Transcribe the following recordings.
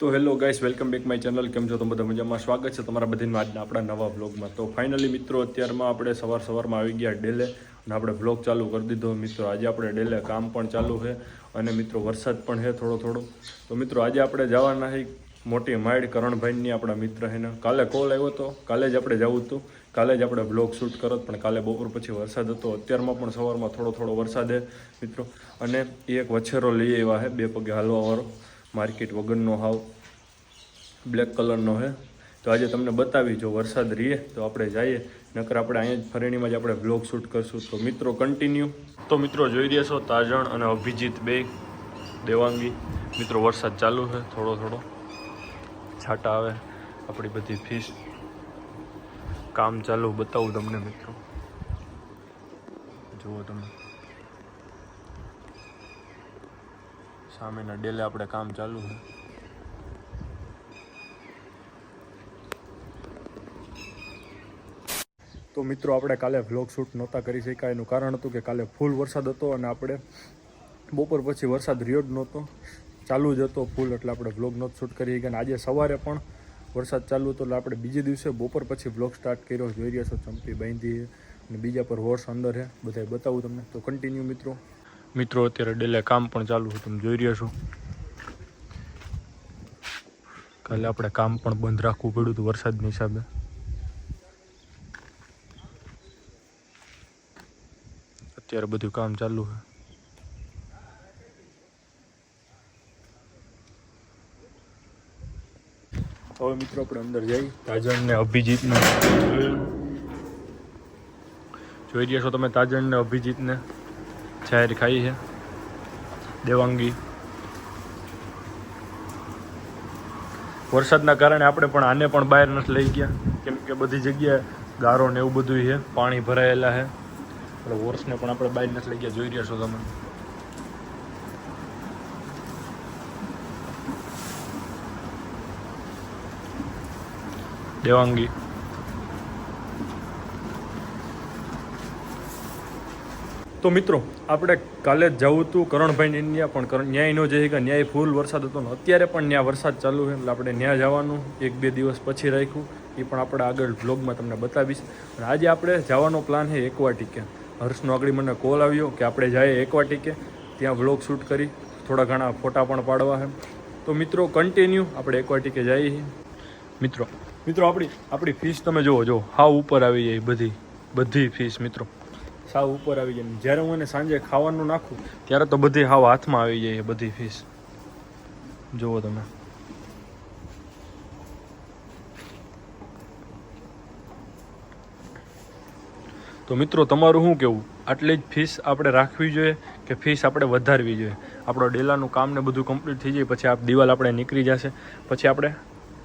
તો hello guys, welcome back my channel. કેમ છો તમે બધા મજામાં? સ્વાગત છે તમારા બધાનું આજના આપણા નવા વ્લોગમાં. તો ફાઇનલી મિત્રો અત્યારમાં આપણે સવારમાં આવી ગયા ડેલે અને આપણે વ્લોગ ચાલુ કરી દીધો. મિત્રો આજે આપણે ડેલે કામ પણ ચાલુ છે અને મિત્રો વરસાદ પણ છે થોડો. તો મિત્રો આજે આપણે જવાના છે મોટી માઇડ કરણભાઈની, આપણા મિત્ર છે ને. કાલે કોલ આવ્યો હતો, કાલે જ આપણે જવું હતું, કાલે જ આપણે વ્લોગ શૂટ કરત, પણ કાલે બપોર પછી વરસાદ હતો. અત્યારમાં પણ સવારમાં થોડો વરસાદ છે મિત્રો. અને એ એક વછેરો લઈ આવ્યા છે 2 પગે હાલવાવાળો, માર્કેટ વગરનો હાવ બ્લેક કલરનો છે. તો આજે તમને બતાવી, જો વરસાદ રહીએ તો આપણે જઈએ, નકર આપણે અહીંયા જ ફરેણીમાં જ આપણે વ્લોગ શૂટ કરશું. તો મિત્રો કન્ટિન્યુ. તો મિત્રો જોઈ રહ્યા છો તાજણ અને અભિજીત બે દેવાંગી. મિત્રો વરસાદ ચાલુ છે, થોડો છાંટા આવે. આપણી બધી ફીસ કામ ચાલુ બતાવું તમને મિત્રો, જુઓ તમે સામેના ડેલે આપણે કામ ચાલુ છે. તો મિત્રો આપણે કાલે વ્લોગ શૂટ નહોતા કરી શક્યા. એનું કારણ હતું કે કાલે ફૂલ વરસાદ હતો અને આપણે બપોર પછી વરસાદ રહ્યો જ નહોતો, ચાલુ જ હતો ફૂલ, એટલે આપણે વ્લોગ નહોતો શૂટ કરી શક્યા. અને આજે સવારે પણ વરસાદ ચાલુ હતો, એટલે આપણે બીજે દિવસે બપોર પછી વ્લોગ સ્ટાર્ટ કર્યો. જોઈ રહ્યા છો ચંપી બાંધી અને બીજા પર હોર્સ અંદર છે, બધા બતાવું તમને. તો કન્ટિન્યુ મિત્રો અત્યારે ડેલે કામ પણ ચાલુ છે, તમે જોઈ રહ્યા છો. કાલે આપણે કામ પણ બંધ રાખવું પડ્યું હતું વરસાદની હિસાબે. અત્યારે બધું કામ ચાલુ છે. હવે મિત્રો આપણે અંદર જઈ તાજણ ને અભિજીતને જોઈ રહ્યા છો તમે. તાજણ ને અભિજીતને છાયર ખાઈ છે દેવાંગી. વરસાદના કારણે આપણે પણ આને પણ બહાર નથી લઈ ગયા, કેમ કે બધી જગ્યાએ ગારો ને એવું બધું છે, પાણી ભરાયેલા છે. એટલે હોર્સને પણ આપણે બહાર નથી લઈ ગયા, જોઈ રહ્યા છો તમે. દેવાંગી તો મિત્રો આપણે કાલે જ જવું હતું કરણભાઈ ઇન્ડિયા, પણ ન્યાય ન જઈ ગયા. ન્યાય ફૂલ વરસાદ હતો ને અત્યારે પણ ત્યાં વરસાદ ચાલુ છે, એટલે આપણે ત્યાં જવાનું 1-2 દિવસ પછી રાખ્યું. એ પણ આપણે આગળ વ્લોગમાં તમને બતાવીશ. અને આજે આપણે જવાનો પ્લાન છે એક્વાટિકે. હર્ષનો આગળ મને કોલ આવ્યો કે આપણે જઈએ એક્વાટિકે, ત્યાં વ્લોગ શૂટ કરી, થોડા ઘણા ફોટા પણ પાડવા છે. તો મિત્રો કન્ટિન્યુ આપણે એક્વાટિકે જઈએ છીએ. મિત્રો આપણી ફીસ તમે જુઓ, હાવ ઉપર આવી જાય બધી ફીસ મિત્રો, સાવ ઉપર આવી જાય. જ્યારે હું એને સાંજે ખાવાનું નાખું ત્યારે તો બધી હાવ હાથમાં આવી જાય બધી ફીસ, જુઓ તમે. તો મિત્રો તમારું શું કહેવું, આટલી જ ફીસ આપણે રાખવી જોઈએ કે ફીસ આપણે વધારવી જોઈએ? આપણો ડેલાનું કામ ને બધું કમ્પ્લીટ થઈ જાય પછી આ દિવાલ આપણે નીકળી જશે, પછી આપણે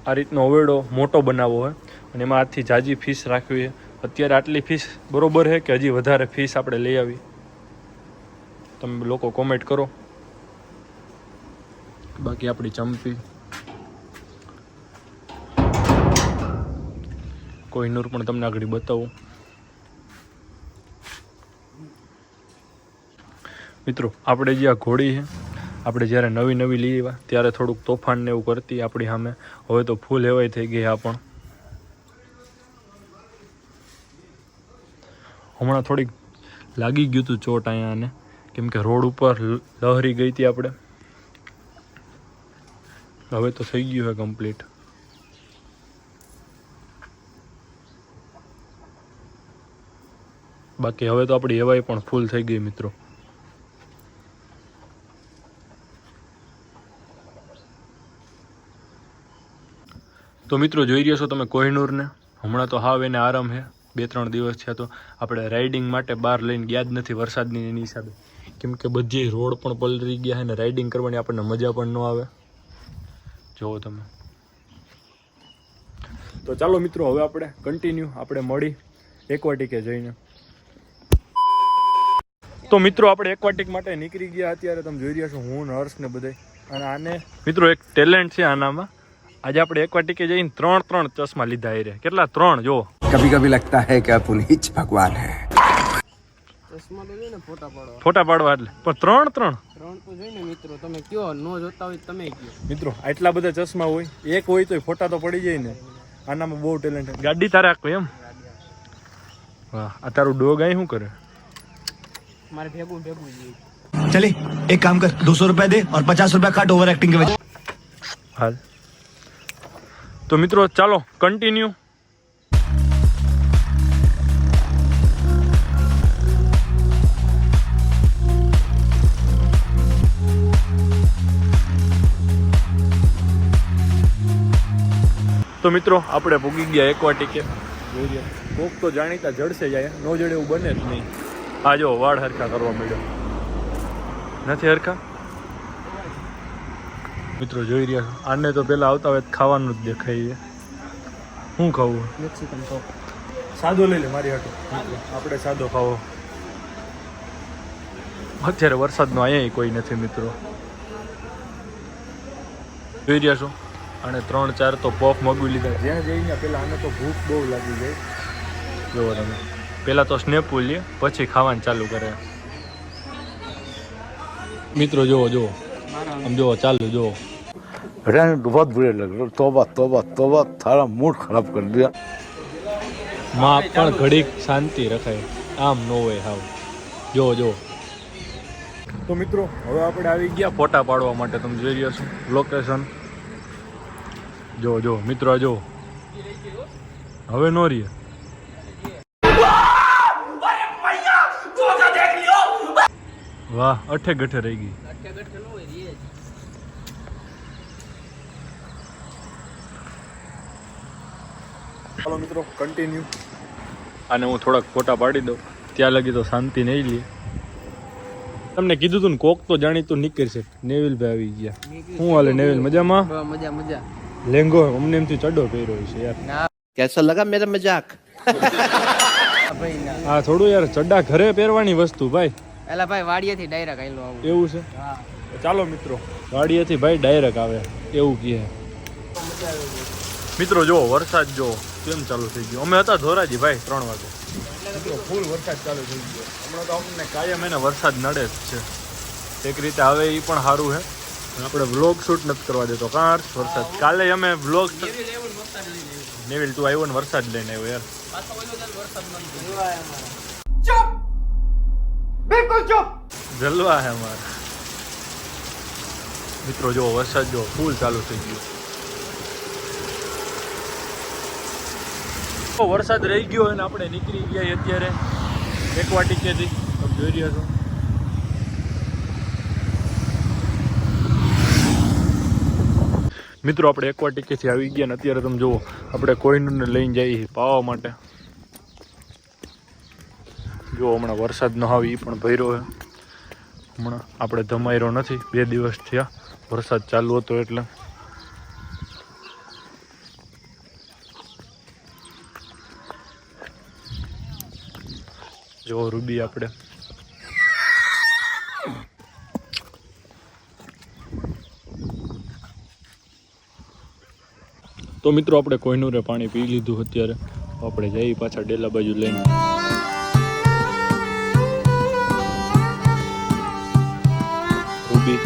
આ રીતનો અવેડો મોટો બનાવવો હોય અને એમાં આજથી જાજી ફીસ રાખવી છે. અત્યારે આટલી ફીસ બરોબર છે કે હજી વધારે ફીસ આપણે લઈ આવી? તમે લોકો કોમેન્ટ કરો. બાકી આપણી ચંપી કોહિનૂર પણ તમને આગળ બતાવું. મિત્રો આપણે જે આ ઘોડી છે, આપણે જ્યારે નવી લઈ આવ્યા ત્યારે થોડુંક તોફાન ને એવું કરતી આપણી સામે, હવે તો ફૂલ હેવાય થઈ ગઈ. આ પણ હમણાં થોડીક લાગી ગયું હતું ચોટ અહીંયા, આને કેમ કે રોડ ઉપર લહરી ગઈ હતી આપણે. હવે તો થઈ ગયું છે કમ્પ્લીટ. બાકી હવે તો આપણી હેવાય પણ ફૂલ થઈ ગઈ મિત્રો. તો મિત્રો જોઈ રહ્યા છો તમે કોહિનૂરને. હમણાં તો હાવ એને આરામ છે, 2-3 દિવસ થયા. તો આપણે રાઇડિંગ માટે બહાર લઈને ગયા જ નથી વરસાદની એની હિસાબે, કેમ કે બધી રોડ પણ પલળી ગયા છે ને રાઇડિંગ કરવાની આપણને મજા પણ ન આવે, જુઓ તમે. તો ચાલો મિત્રો હવે આપણે કન્ટિન્યુ આપણે મળી એક્વાટિકે જઈને. તો મિત્રો આપણે એક્વાટિક માટે નીકળી ગયા. અત્યારે તમે જોઈ રહ્યા છો હું ને હર્ષ ને બધા. અને આને મિત્રો એક ટેલેન્ટ છે આનામાં. આજે આપણે એક્વાટિકે જઈને 3 ચશ્મા લીધા. એ કેટલા 3 જો. कभी कभी लगता है कि आप उन्हीं भगवान है. ચશ્મા તો જોઈને ફોટા પાડવા. ફોટા પાડવા એટલે પણ ત્રણ તો જોઈને મિત્રો તમે કયો નો જોતા હોય તમે કયો. મિત્રો આટલા બધા ચશ્મા હોય, એક હોય તો ફોટા તો પડી જાય ને. આનામાં બહુ ટેલેન્ટ. ગાડી તારે આખો એમ? વાહ. આ તારું ડોગ અહીં શું કરે? મારે ભેગું જોઈએ. चले एक काम कर 200 रुपया दे और 50 रुपया काट ओवर एक्टिंग के वजह. हाल तो મિત્રો ચાલો કન્ટિન્યુ. તો મિત્રો આપણે પૂગી ગયા એક્વાટિકે. કોક તો જાણીતા જડશે જાય, નો જડે એવું બને જ નહીં. આ જો વાળ હરખા કરવા મળ્યો નથી હરખા. મિત્રો જોઈ રહ્યા છો, આને તો પેલા આવતા હોય ખાવાનું જ દેખાય. શું ખાવું? મેક્સિકન કોક સાદો લઈ લે મારી હાટુ. આપણે સાદો ખાવો. અત્યારે વરસાદનો અહીંયા કોઈ નથી મિત્રો. જોઈ રહ્યા છો, અને 3-4 તો પફ મગવી લીધા. જ્યાં જઈને પેલા આને તો ભૂખ બહુ લાગી જાય. જોવો તમે, પેલા તો સ્નેપ લે પછી ખાવાનું ચાલુ કરે. મિત્રો જોવો આમ જોવો ચાલુ જોવો. रहने तो बहुत बुरे लग रहे. तौबा तौबा तौबा, थारा मूड खराब कर दिया. માં પણ ઘડીક શાંતિ રખાય, આમ ન હોય હાવ. જોવો. તો મિત્રો હવે આપણે આવી ગયા ફોટા પાડવા માટે. તમે જોઈ રહ્યા છો લોકેશન. જો મિત્રો જો હવે નો રીએ. વાહ, અઠે ગઠે રહી ગઈ. ચાલો મિત્રો કન્ટિન્યુ. આને હું થોડાક ફોટા પાડી દઉં, ત્યાં લગી તો શાંતિ નહીં લે. તમને કીધું તું ને કોક તો જાણીતું નીકળશે. નેવિલભાઈ આવી ગયા. શું હાલે નેવિલ? મજામાં? મજા. લેંગો અમને એમથી ચડો પહેર્યો છે યાર. कैसा लगा मेरा मजाक? હા થોડું યાર, ચડ્ડા ઘરે પહેરવાની વસ્તુ ભાઈ. એલા ભાઈ વાડિયાથી ડાયરેક્ટ આઈલો આવું. એવું છે? હા. ચાલો મિત્રો, ગાડીએથી ભાઈ ડાયરેક્ટ આવે એવું કહે. મિત્રો જો વરસાદ જો કેમ ચાલુ થઈ ગયો. અમે હતા ધોરાજી ભાઈ 3 વાગે. મિત્રો ફૂલ વરસાદ ચાલુ થઈ ગયો. હમણાં તો અમને કાયમ એને વરસાદ નડે જ છે. એક રીતે આવે એ પણ સારું છે. આપણે વ્લોગ શૂટ નથી કરવા દેતો કારણ વરસાદ. કાલે અમે વ્લોગ નેવિલ તું આવ્યો ને વરસાદ લઈને આવ્યો યાર. જલવા હે અમારે. મિત્રો જો વરસાદ જો ફૂલ ચાલુ થઈ ગયો. વરસાદ રહી ગયો અને આપણે નીકળી ગયા અત્યારે એક્વાટિકેથી. તમે જોઈ રહ્યા છો. મિત્રો આપણે એક્વાટિકેથી આવી ગયા ને અત્યારે તમે જુઓ આપણે કોઈનુરને લઈને જઈએ પાવા માટે. જો હમણાં વરસાદ ન આવે એ પણ ભર્યો છે. હમણાં આપણે ધમાયરો નથી, 2 દિવસ થયા વરસાદ ચાલુ હતો એટલે. જો રૂબી આપણે તો મિત્રો આપણે કોઈનુરે પાણી પી લીધું. અત્યારે આપણે જઈએ પાછા ડેલા બાજુ લઈને. રૂબી